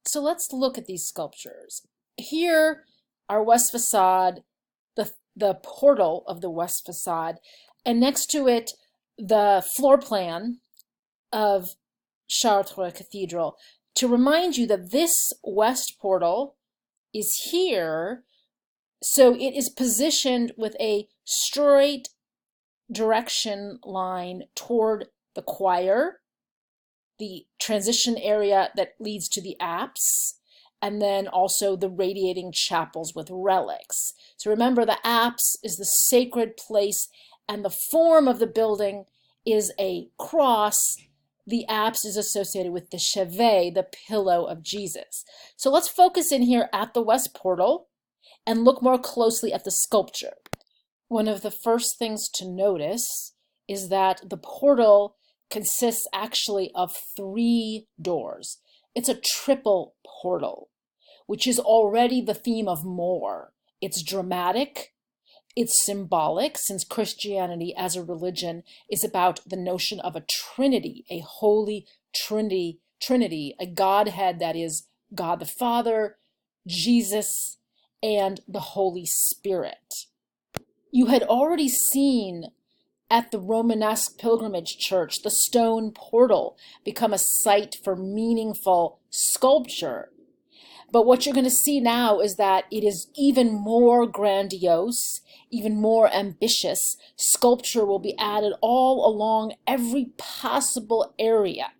So let's look at these sculptures. Here, our west facade, the portal of the west facade, and next to it, the floor plan of Chartres Cathedral, to remind you that this west portal is here, so it is positioned with a straight direction line toward the choir, the transition area that leads to the apse, and then also the radiating chapels with relics. So remember, the apse is the sacred place, and the form of the building is a cross. The apse is associated with the chevet, the pillow of Jesus. So let's focus in here at the west portal and look more closely at the sculpture. One of the first things to notice is that the portal consists actually of 3 doors. It's a triple portal, which is already the theme of more. It's dramatic, it's symbolic, since Christianity as a religion is about the notion of a trinity, a holy trinity, a Godhead that is God the Father, Jesus, and the Holy Spirit. You had already seen at the Romanesque pilgrimage church the stone portal become a site for meaningful sculpture. But what you're going to see now is that it is even more grandiose, even more ambitious. Sculpture will be added all along every possible area.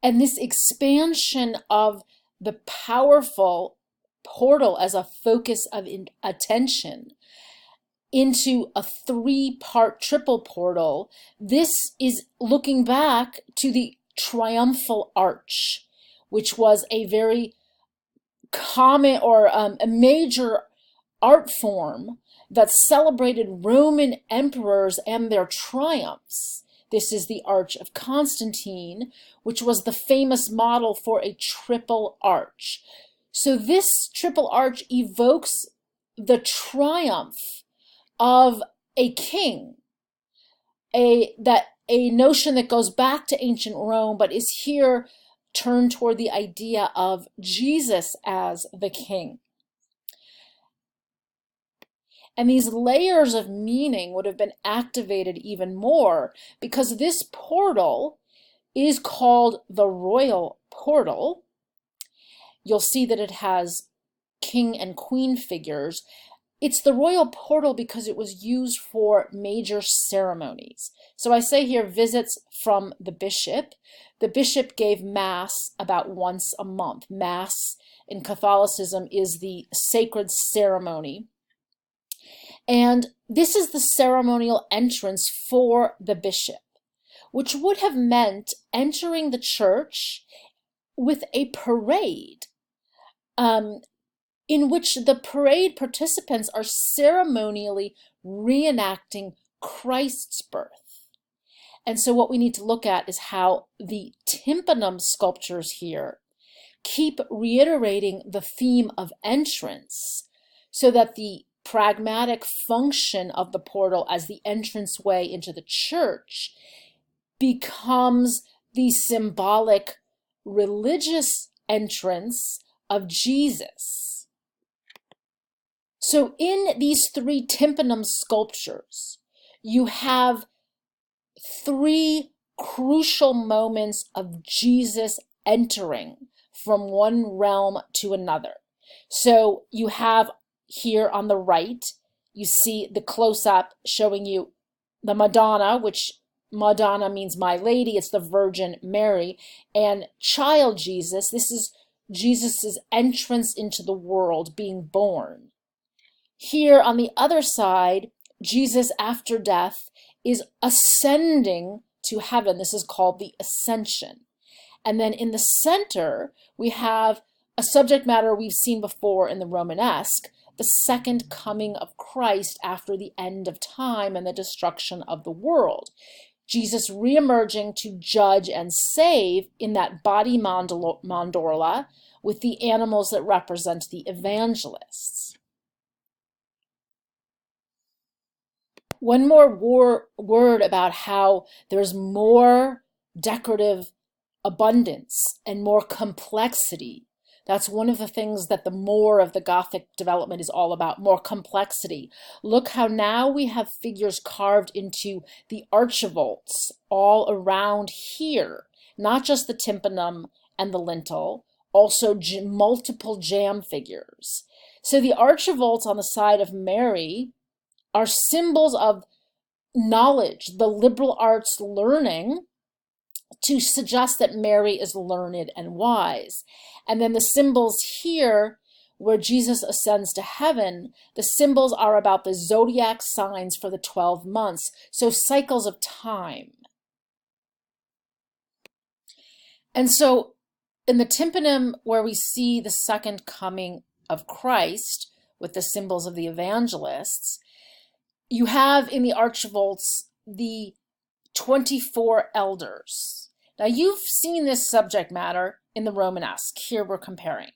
And this expansion of the powerful portal as a focus of attention into a 3-part triple portal, this is looking back to the triumphal arch, which was a very common or a major art form that celebrated Roman emperors and their triumphs. This is the Arch of Constantine, which was the famous model for a triple arch. So this triple arch evokes the triumph of a king, a notion that goes back to ancient Rome, but is here turned toward the idea of Jesus as the king. And these layers of meaning would have been activated even more because this portal is called the royal portal. You'll see that it has king and queen figures. It's the royal portal because it was used for major ceremonies. So I say here visits from the bishop. The bishop gave Mass about once a month. Mass in Catholicism is the sacred ceremony. And this is the ceremonial entrance for the bishop, which would have meant entering the church with a parade, in which the parade participants are ceremonially reenacting Christ's birth. And so what we need to look at is how the tympanum sculptures here keep reiterating the theme of entrance, so that the pragmatic function of the portal as the entranceway into the church becomes the symbolic religious entrance of Jesus. So in these 3 tympanum sculptures, you have 3 crucial moments of Jesus entering from one realm to another. So you have here on the right, you see the close-up showing you the Madonna, which Madonna means My Lady, it's the Virgin Mary, and child Jesus, this is Jesus's entrance into the world, being born. Here on the other side, Jesus after death is ascending to heaven. This is called the Ascension. And then in the center, we have a subject matter we've seen before in the Romanesque, the second coming of Christ after the end of time and the destruction of the world. Jesus reemerging to judge and save in that body mandorla with the animals that represent the evangelists. One more word about how there's more decorative abundance and more complexity. That's one of the things that the more of the Gothic development is all about, more complexity. Look how now we have figures carved into the archivolts all around here, not just the tympanum and the lintel, also multiple jamb figures. So the archivolts on the side of Mary are symbols of knowledge, the liberal arts learning, to suggest that Mary is learned and wise. And then the symbols here, where Jesus ascends to heaven, the symbols are about the zodiac signs for the 12 months, so cycles of time. And so in the tympanum, where we see the second coming of Christ with the symbols of the evangelists, you have in the archivolts the 24 elders. Now you've seen this subject matter in the Romanesque. Here we're comparing.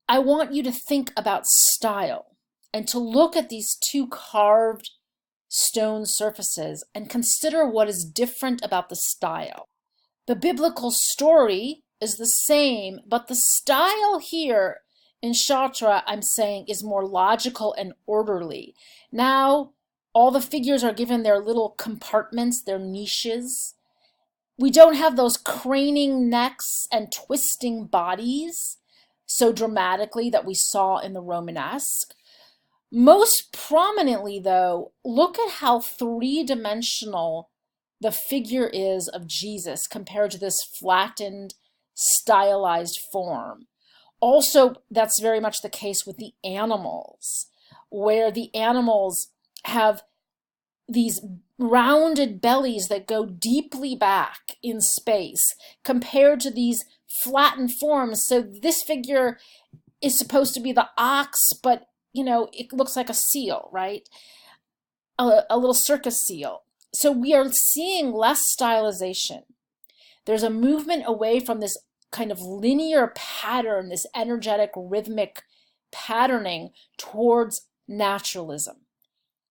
I want you to think about style and to look at these two carved stone surfaces and consider what is different about the style. The biblical story is the same, but the style here in Chartres, I'm saying, is more logical and orderly. Now, all the figures are given their little compartments, their niches. We don't have those craning necks and twisting bodies so dramatically that we saw in the Romanesque. Most prominently, though, look at how three-dimensional the figure is of Jesus compared to this flattened, stylized form. Also, that's very much the case with the animals, where the animals have these rounded bellies that go deeply back in space compared to these flattened forms. So this figure is supposed to be the ox, but it looks like a seal, right? A little circus seal. So we are seeing less stylization. There's a movement away from this kind of linear pattern, this energetic, rhythmic patterning towards naturalism.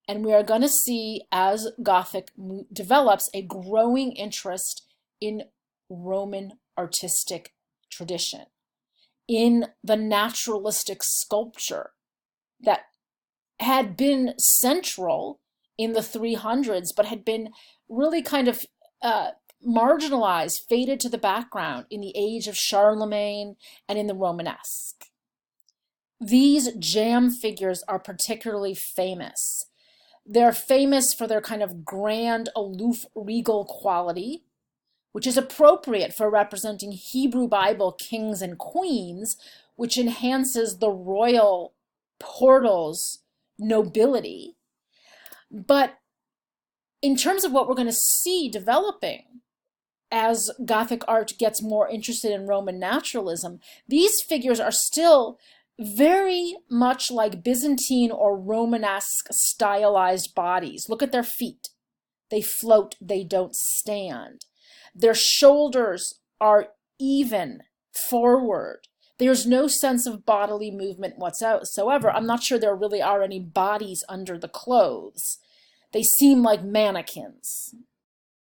And we are going to see, as Gothic develops, a growing interest in Roman artistic tradition, in the naturalistic sculpture that had been central in the 300s, but had been really kind of marginalized, faded to the background in the age of Charlemagne and in the Romanesque. These jamb figures are particularly famous. They're famous for their kind of grand, aloof, regal quality, which is appropriate for representing Hebrew Bible kings and queens, which enhances the royal portal's nobility. But in terms of what we're going to see developing as Gothic art gets more interested in Roman naturalism, these figures are still very much like Byzantine or Romanesque stylized bodies. Look at their feet. They float, they don't stand. Their shoulders are even forward. There's no sense of bodily movement whatsoever. I'm not sure there really are any bodies under the clothes. They seem like mannequins.